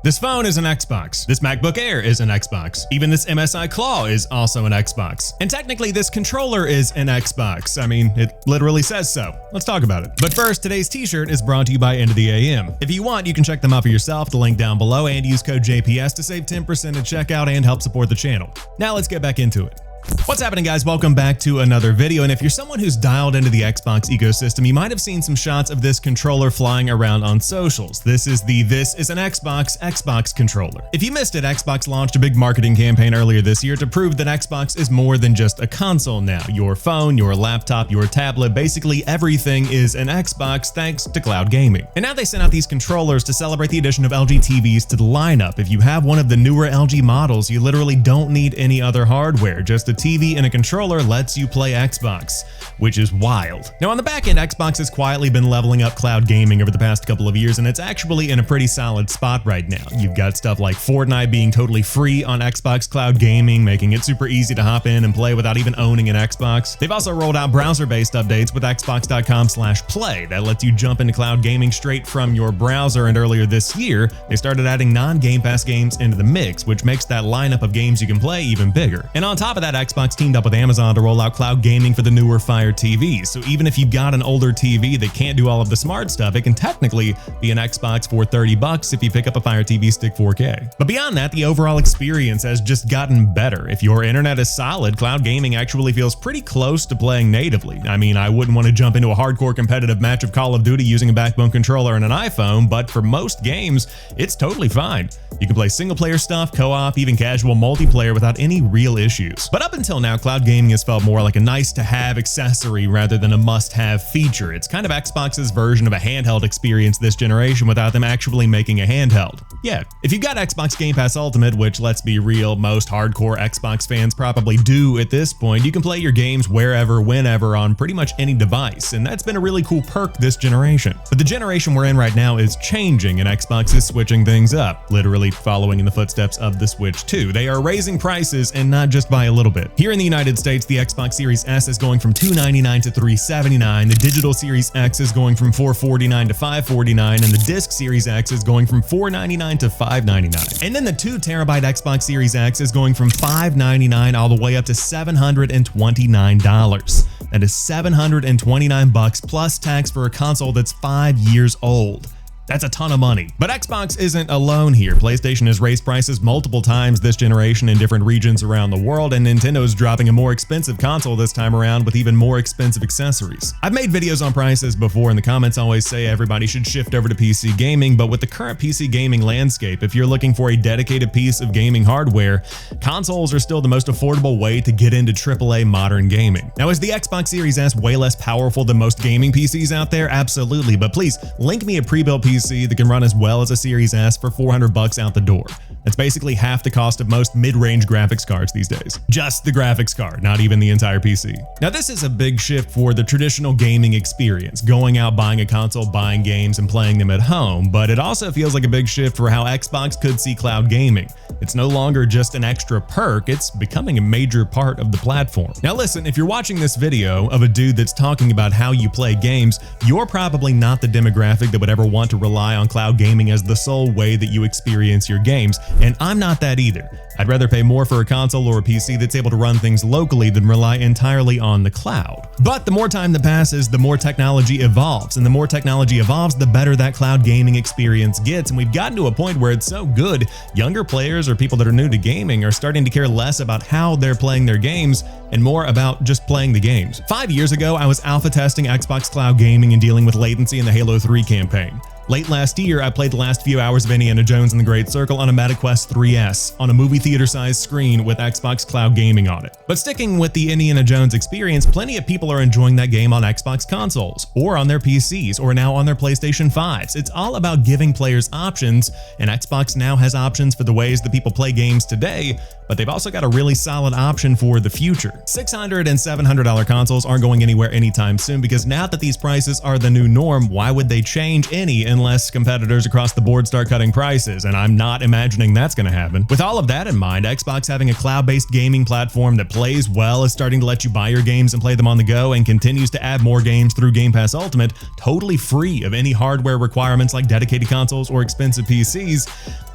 This phone is an Xbox. This MacBook Air is an Xbox. Even this MSI Claw is also an Xbox. And technically this controller is an Xbox. I mean, it literally says so. Let's talk about it. But first, today's t-shirt is brought to you by End of the AM. If you want, you can check them out for yourself, the link down below, and use code JPS to save 10% at checkout and help support the channel. Now let's get back into it. What's happening, guys? Welcome back to another video, and if you're someone who's dialed into the Xbox ecosystem, you might have seen some shots of this controller flying around on socials. This is an Xbox controller. If you missed it, Xbox launched a big marketing campaign earlier this year to prove that Xbox is more than just a console now. Your phone, your laptop, your tablet, basically everything is an Xbox thanks to cloud gaming. And now they sent out these controllers to celebrate the addition of LG TVs to the lineup. If you have one of the newer LG models, you literally don't need any other hardware. Just a TV and a controller lets you play Xbox, which is wild. Now on the back end, Xbox has quietly been leveling up cloud gaming over the past couple of years, and it's actually in a pretty solid spot right now. You've got stuff like Fortnite being totally free on Xbox Cloud Gaming, making it super easy to hop in and play without even owning an Xbox. They've also rolled out browser-based updates with xbox.com/play that lets you jump into cloud gaming straight from your browser, and earlier this year, they started adding non-Game Pass games into the mix, which makes that lineup of games you can play even bigger. And on top of that, Xbox teamed up with Amazon to roll out cloud gaming for the newer Fire TVs. So even if you've got an older TV that can't do all of the smart stuff, it can technically be an Xbox for $30 if you pick up a Fire TV Stick 4K. But beyond that, the overall experience has just gotten better. If your internet is solid, cloud gaming actually feels pretty close to playing natively. I mean, I wouldn't want to jump into a hardcore competitive match of Call of Duty using a Backbone controller and an iPhone, but for most games, it's totally fine. You can play single-player stuff, co-op, even casual multiplayer without any real issues. But up until now, cloud gaming has felt more like a nice-to-have accessory rather than a must-have feature. It's kind of Xbox's version of a handheld experience this generation without them actually making a handheld. Yeah, if you've got Xbox Game Pass Ultimate, which, let's be real, most hardcore Xbox fans probably do at this point, you can play your games wherever, whenever, on pretty much any device, and that's been a really cool perk this generation. But the generation we're in right now is changing, and Xbox is switching things up, literally following in the footsteps of the Switch 2. They are raising prices, and not just by a little bit. Here in the United States, the Xbox Series S is going from $299 to $379, the digital Series X is going from $449 to $549, and the disc Series X is going from $499 to $599. And then the 2TB Xbox Series X is going from $599 all the way up to $729. That is $729 plus tax for a console that's 5 years old. That's a ton of money. But Xbox isn't alone here. PlayStation has raised prices multiple times this generation in different regions around the world, and Nintendo is dropping a more expensive console this time around with even more expensive accessories. I've made videos on prices before, and the comments always say everybody should shift over to PC gaming, but with the current PC gaming landscape, if you're looking for a dedicated piece of gaming hardware, consoles are still the most affordable way to get into AAA modern gaming. Now, is the Xbox Series S way less powerful than most gaming PCs out there? Absolutely, but please link me a pre-built PC that can run as well as a Series S for $400 out the door. That's basically half the cost of most mid-range graphics cards these days. Just the graphics card, not even the entire PC. Now this is a big shift for the traditional gaming experience, going out, buying a console, buying games, and playing them at home, but it also feels like a big shift for how Xbox could see cloud gaming. It's no longer just an extra perk, it's becoming a major part of the platform. Now listen, if you're watching this video of a dude that's talking about how you play games, you're probably not the demographic that would ever want to rely on cloud gaming as the sole way that you experience your games, and I'm not that either. I'd rather pay more for a console or a PC that's able to run things locally than rely entirely on the cloud. But the more time that passes, the more technology evolves, and the more technology evolves, the better that cloud gaming experience gets, and we've gotten to a point where it's so good, younger players or people that are new to gaming are starting to care less about how they're playing their games and more about just playing the games. 5 years ago, I was alpha testing Xbox Cloud Gaming and dealing with latency in the Halo 3 campaign. Late last year, I played the last few hours of Indiana Jones and the Great Circle on a MetaQuest 3S on a movie theater-sized screen with Xbox Cloud Gaming on it. But sticking with the Indiana Jones experience, plenty of people are enjoying that game on Xbox consoles, or on their PCs, or now on their PlayStation 5s. It's all about giving players options, and Xbox now has options for the ways that people play games today, but they've also got a really solid option for the future. $600 and $700 consoles aren't going anywhere anytime soon, because now that these prices are the new norm, why would they change any unless competitors across the board start cutting prices? And I'm not imagining that's going to happen. With all of that in mind, Xbox having a cloud-based gaming platform that plays well, is starting to let you buy your games and play them on the go, and continues to add more games through Game Pass Ultimate, totally free of any hardware requirements like dedicated consoles or expensive PCs.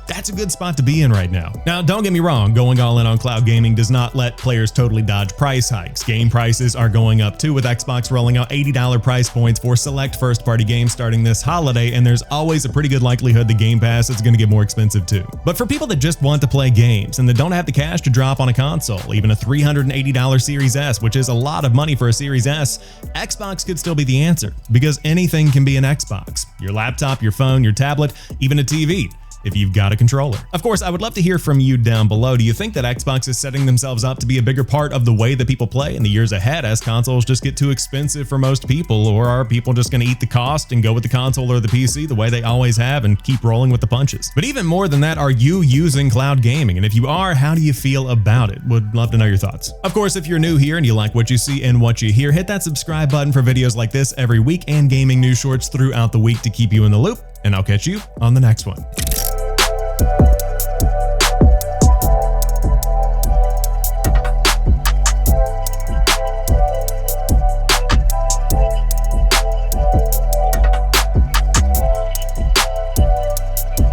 that's a good spot to be in right now. Now, don't get me wrong, going all in on cloud gaming does not let players totally dodge price hikes. Game prices are going up too, with Xbox rolling out $80 price points for select first-party games starting this holiday, and there's always a pretty good likelihood the Game Pass is going to get more expensive too. But for people that just want to play games and that don't have the cash to drop on a console, even a $380 Series S, which is a lot of money for a Series S, Xbox could still be the answer, because anything can be an Xbox. Your laptop, your phone, your tablet, even a TV, if you've got a controller. Of course, I would love to hear from you down below. Do you think that Xbox is setting themselves up to be a bigger part of the way that people play in the years ahead as consoles just get too expensive for most people? Or are people just going to eat the cost and go with the console or the PC the way they always have and keep rolling with the punches? But even more than that, are you using cloud gaming? And if you are, how do you feel about it? Would love to know your thoughts. Of course, if you're new here and you like what you see and what you hear, hit that subscribe button for videos like this every week and gaming news shorts throughout the week to keep you in the loop. And I'll catch you on the next one.